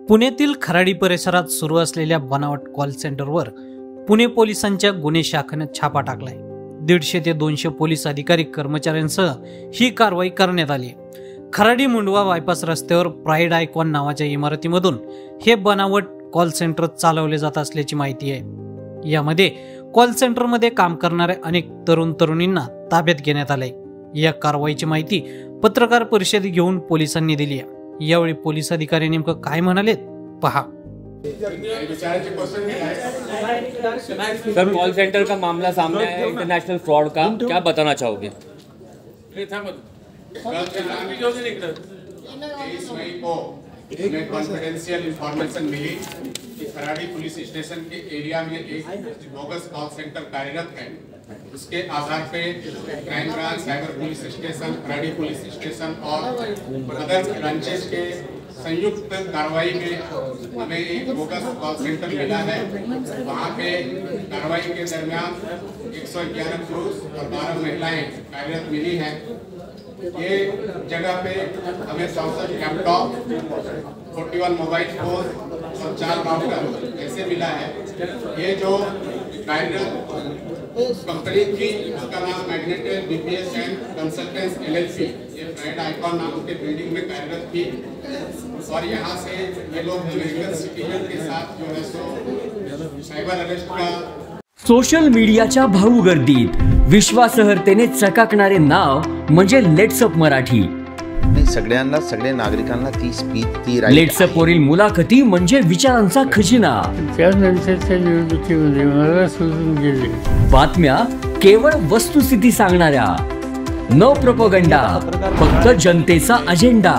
पुण्यातील खराडी परिसरात सुरू असलेल्या बनावट कॉल सेंटरवर पुणे पोलिसांच्या गुन्हे शाखेने छापा टाकलाय। 150 ते 200 पोलीस अधिकारी कर्मचाऱ्यांसह ही कारवाई करण्यात आली। खराडी मुंडवा बायपास रस्त्यावर प्राईड आयकॉन नावाच्या इमारतीमधून हे बनावट कॉल सेंटर चालवले जात असल्याची माहिती आहे। यामध्ये कॉल सेंटरमध्ये काम करणाऱ्या अनेक तरुण तरुणींना ताब्यात घेण्यात आले। या कारवाईची माहिती पत्रकार परिषद घेऊन पोलिसांनी दिली आहे। यावेळी पोलीस अधिकारी नेमकं काय म्हणाले पहा। सर, कॉल सेंटर का मामला सामने आया है, इंटरनेशनल फ्रॉड का, क्या बताना चाहोगे? 23 मई को हमें कॉन्फिडेंशियल इंफॉर्मेशन मिली कि खराड़ी पुलिस स्टेशन के एरिया में एक बोगस कॉल सेंटर कार्यरत है। उसके आधार पे crime branch, cyber police station, Kharadi police station और अदर ब्रांचेस के संयुक्त कार्रवाई में हमें एक बोगस कॉल सेंटर मिला है। वहाँ पे कार्रवाई के दरमियान 111 पुरुष और 12 महिलाएं कार्यरत मिली हैं। ये जगह पे हमें 64 लैपटॉप, 41 मोबाइल फोन और 4 राउटर ऐसे मिला है। ये जो कंपनी थी उसका नाम मैग्नेटेड बीपीएस एंड कंसल्टेंट्स एलएलसी, ये प्राइड आइकॉन नाम के बिल्डिंग में कार्यरत थी। और यहाँ से ये लोग अमेरिकन सिटीजन के साथ जो है सो साइबर अरेस्ट का सोशल मीडियाच्या भाऊ गर्दीत विश्वासार्हतेने चकाकणारे नाव म्हणजे लेट्सअप मराठी। सगळ्यांना, सगळ्या नागरिकांना ती स्पीच, ती लेट्सअप वरील मुलाखती म्हणजे विचारांचा खजिना। त्यानंतरच्या निवडणुकीमध्ये मला सोडून गेले। बातम्या केवळ वस्तुस्थिती सांगणाऱ्या, न प्रोपगंडा, फक्त जनतेचा अजेंडा।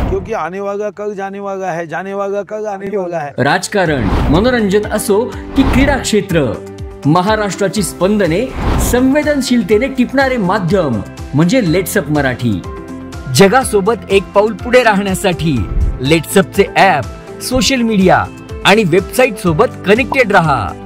क्योंकि आने वाला कल जाने वाला है, जाने वाला कल आने वाला है। राजकारण, मनोरंजन असो की क्रीडा क्षेत्र, महाराष्ट्राची स्पंदने संवेदनशीलतेने टिपणारे माध्यम म्हणजे लेट्सअप मराठी। जगासोबत एक पाऊल पुढे राहण्यासाठी लेट्सअपचे ॲप, सोशल मीडिया आणि वेबसाईट सोबत कनेक्टेड रहा।